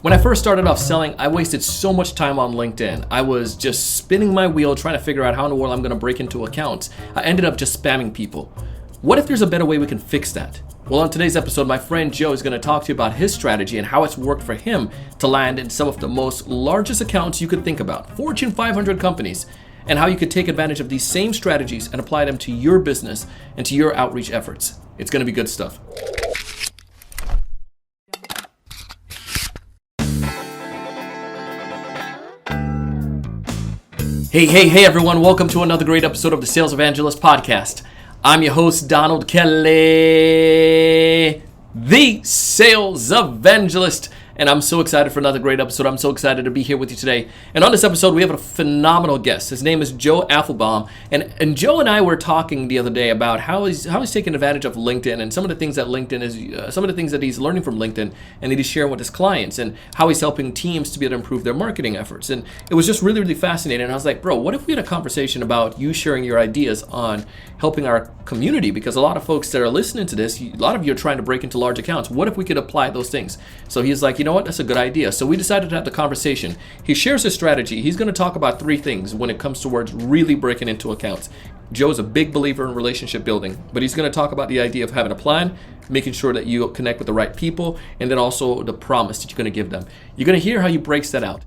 When I first started off selling, I wasted so much time on LinkedIn. I was just spinning my wheel trying to figure out how in the world I'm going to break into accounts. I ended up just spamming people. What if there's a better way we can fix that? Well, on today's episode, my friend Joe is going to talk to you about his strategy and how it's worked for him to land in some of the most largest accounts you could think about, Fortune 500 companies, and how you could take advantage of these same strategies and apply them to your business and to your outreach efforts. It's going to be good stuff. Hey everyone, welcome to another great episode of the Sales Evangelist podcast. I'm your host, Donald Kelly, the Sales Evangelist, and I'm so excited for another great episode. I'm so excited to be here with you today. And on this episode, we have a phenomenal guest. His name is Joe Apfelbaum, and Joe and I were talking the other day about how he's taking advantage of LinkedIn and some of the things that LinkedIn is, some of the things that he's learning from LinkedIn and that he's sharing with his clients, and how he's helping teams to be able to improve their marketing efforts. And it was just really, really fascinating. And I was like, bro, what if we had a conversation about you sharing your ideas on helping our community? Because a lot of folks that are listening to this, a lot of you are trying to break into large accounts. What if we could apply those things? So he's like, you know what, that's a good idea. So we decided to have the conversation. He shares his strategy. He's going to talk about three things when it comes towards really breaking into accounts. Joe's a big believer in relationship building, but he's going to talk about the idea of having a plan, making sure that you connect with the right people, and then also the promise that you're going to give them. You're going to hear how he breaks that out.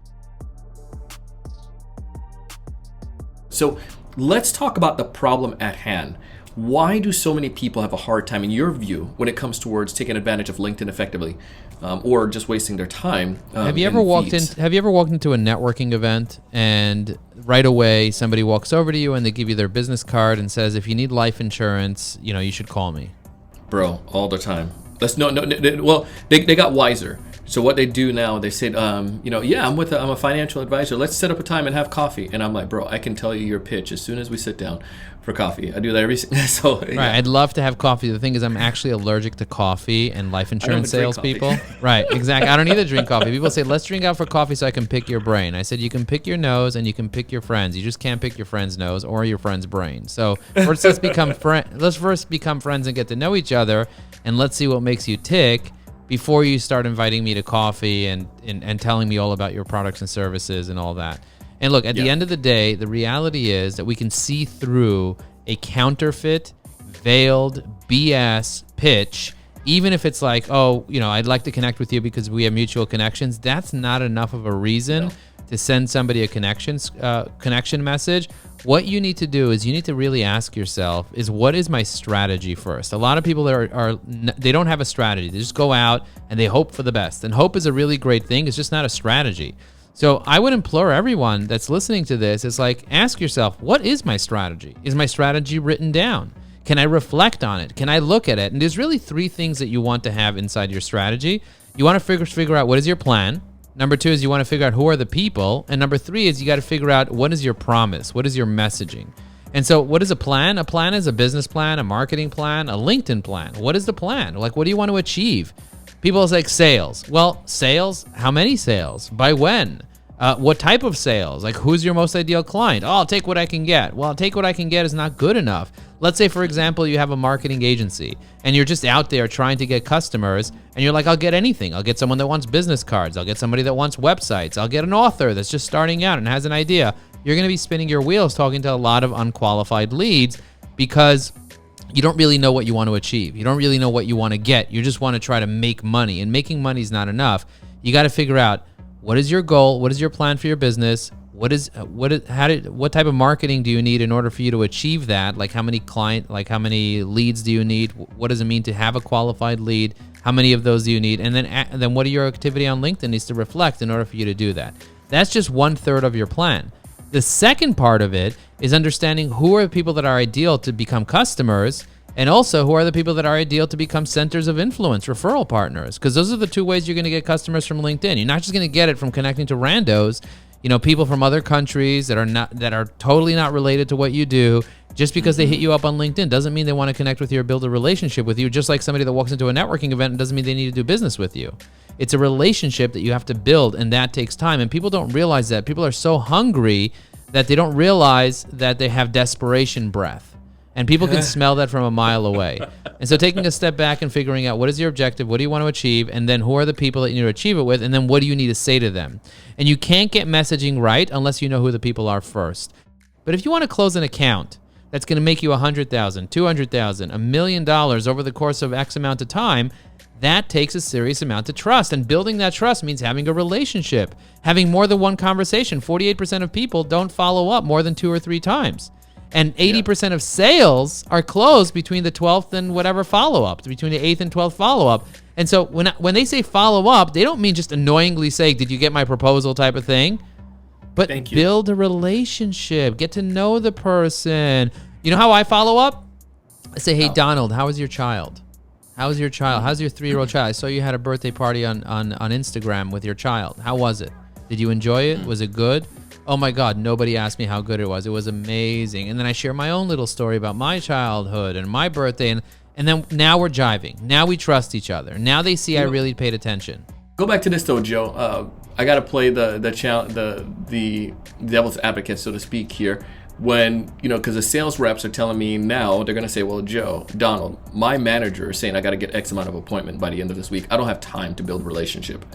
So let's talk about the problem at hand. Why do so many people have a hard time, in your view, when it comes towards taking advantage of LinkedIn effectively, or just wasting their time? Have you ever walked into a networking event and right away somebody walks over to you and they give you their business card and says, "If you need life insurance, you should call me." Bro, all the time. Well, they got wiser. So what they do now, they said, I'm a financial advisor. Let's set up a time and have coffee. And I'm like, bro, I can tell you your pitch as soon as we sit down for coffee. I do that every so. Yeah. Right, I'd love to have coffee. The thing is, I'm actually allergic to coffee and life insurance salespeople. Right, exactly. I don't either drink coffee. People say, let's drink out for coffee so I can pick your brain. I said, you can pick your nose and you can pick your friends. You just can't pick your friend's nose or your friend's brain. So first, let's become friends and get to know each other, and let's see what makes you tick before you start inviting me to coffee and telling me all about your products and services and all that. And look, at the end of the day, the reality is that we can see through a counterfeit, veiled BS pitch, even if it's like, I'd like to connect with you because we have mutual connections. That's not enough of a reason to send somebody a connection message. What you need to do is you need to really ask yourself what is my strategy first? A lot of people they don't have a strategy. They just go out and they hope for the best. And hope is a really great thing. It's just not a strategy. So I would implore everyone that's listening to this, is like, ask yourself, what is my strategy? Is my strategy written down? Can I reflect on it? Can I look at it? And there's really three things that you want to have inside your strategy. You want to figure out what is your plan. Number two is you want to figure out who are the people. And number three is you got to figure out what is your promise? What is your messaging? And so what is a plan? A plan is a business plan, a marketing plan, a LinkedIn plan. What is the plan? Like, what do you want to achieve? People are like, sales. Well, sales, how many sales? By when? What type of sales? Like, who's your most ideal client? Oh, I'll take what I can get. Well, take what I can get is not good enough. Let's say, for example, you have a marketing agency and you're just out there trying to get customers and you're like, I'll get anything. I'll get someone that wants business cards. I'll get somebody that wants websites. I'll get an author that's just starting out and has an idea. You're going to be spinning your wheels talking to a lot of unqualified leads because you don't really know what you want to achieve. You don't really know what you want to get. You just want to try to make money, and making money is not enough. You got to figure out, what is your goal? What is your plan for your business? What type of marketing do you need in order for you to achieve that? Like, how many leads do you need? What does it mean to have a qualified lead? How many of those do you need? And then what are your activity on LinkedIn needs to reflect in order for you to do that? That's just 1/3 of your plan. The second part of it is understanding who are the people that are ideal to become customers, and also who are the people that are ideal to become centers of influence, referral partners, because those are the two ways you're going to get customers from LinkedIn. You're not just going to get it from connecting to randos, people from other countries that are totally not related to what you do. Just because they hit you up on LinkedIn doesn't mean they want to connect with you or build a relationship with you. Just like somebody that walks into a networking event doesn't mean they need to do business with you. It's a relationship that you have to build, and that takes time. And people don't realize that. People are so hungry that they don't realize that they have desperation breath. And people can smell that from a mile away. And so taking a step back and figuring out what is your objective, what do you want to achieve, and then who are the people that you need to achieve it with, and then what do you need to say to them. And you can't get messaging right unless you know who the people are first. But if you want to close an account that's going to make you $100,000, $200,000, $1 million over the course of X amount of time, that takes a serious amount of trust. And building that trust means having a relationship, having more than one conversation. 48% of people don't follow up more than 2 or 3 times. And 80% of sales are closed between the 12th and whatever follow-up, between the 8th and 12th follow-up. And so when they say follow-up, they don't mean just annoyingly say, did you get my proposal type of thing? But build a relationship. Get to know the person. You know how I follow up? I say, hey, Donald, how is your child? How's your child? How's your 3-year-old child? I saw you had a birthday party on Instagram with your child. How was it? Did you enjoy it? Was it good? Oh my God, nobody asked me how good it was. It was amazing. And then I share my own little story about my childhood and my birthday. And then now we're jiving. Now we trust each other. Now they see I really paid attention. Go back to this though, Joe. I got to play the devil's advocate, so to speak here. When, because the sales reps are telling me now, they're going to say, well, Donald, my manager is saying I got to get X amount of appointment by the end of this week. I don't have time to build a relationship.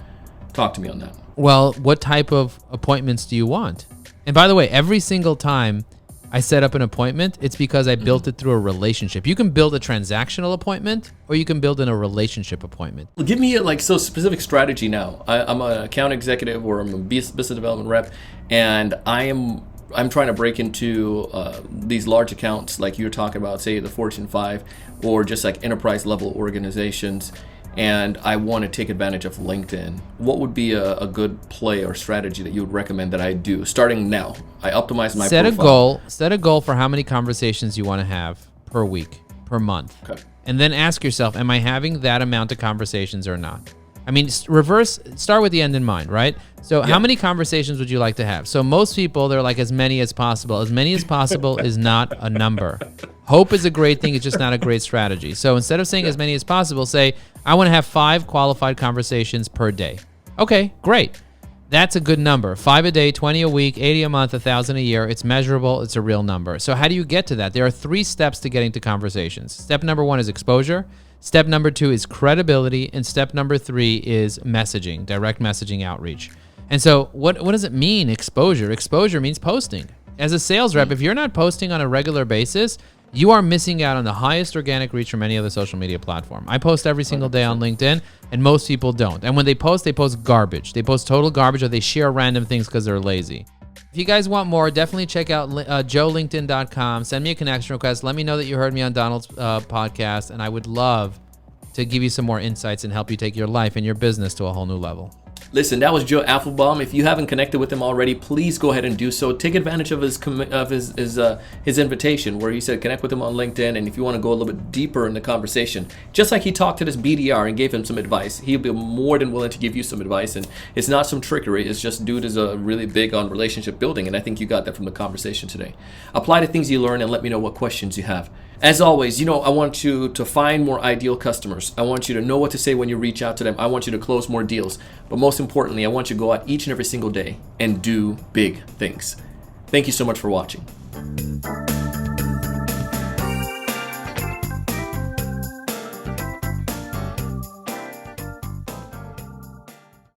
Talk to me on that. Well, what type of appointments do you want? And by the way, every single time I set up an appointment, it's because I built it through a relationship. You can build a transactional appointment or you can build in a relationship appointment. Well, give me a specific strategy now. I'm an account executive or I'm a business development rep, and I'm trying to break into these large accounts like you're talking about, say the Fortune 5 or just like enterprise level organizations, and I want to take advantage of LinkedIn. What would be a good play or strategy that you would recommend that I do starting now? I optimize my profile. Set a goal for how many conversations you want to have per week, per month. Okay. And then ask yourself, am I having that amount of conversations or not? I mean, start with the end in mind, right? So how many conversations would you like to have? So most people, they're like as many as possible. As many as possible is not a number. Hope is a great thing. It's just not a great strategy. So instead of saying as many as possible, say, I want to have 5 qualified conversations per day. Okay, great. That's a good number. 5 a day, 20 a week, 80 a month, 1,000 a year. It's measurable. It's a real number. So how do you get to that? There are 3 steps to getting to conversations. Step number 1 is exposure. Step number 2 is credibility. And step number 3 is messaging, direct messaging outreach. And so what does it mean, exposure? Exposure means posting. As a sales rep, if you're not posting on a regular basis, you are missing out on the highest organic reach from any other social media platform. I post every single day on LinkedIn, and most people don't. And when they post garbage. They post total garbage, or they share random things because they're lazy. If you guys want more, definitely check out joelinkedin.com. Send me a connection request. Let me know that you heard me on Donald's podcast, and I would love to give you some more insights and help you take your life and your business to a whole new level. Listen, that was Joe Apfelbaum. If you haven't connected with him already, please go ahead and do so. Take advantage of his invitation, where he said connect with him on LinkedIn. And if you want to go a little bit deeper in the conversation, just like he talked to this BDR and gave him some advice, he'll be more than willing to give you some advice. And it's not some trickery. It's just dude is really big on relationship building, and I think you got that from the conversation today. Apply the things you learn and let me know what questions you have. As always, I want you to find more ideal customers. I want you to know what to say when you reach out to them. I want you to close more deals. But most importantly, I want you to go out each and every single day and do big things. Thank you so much for watching.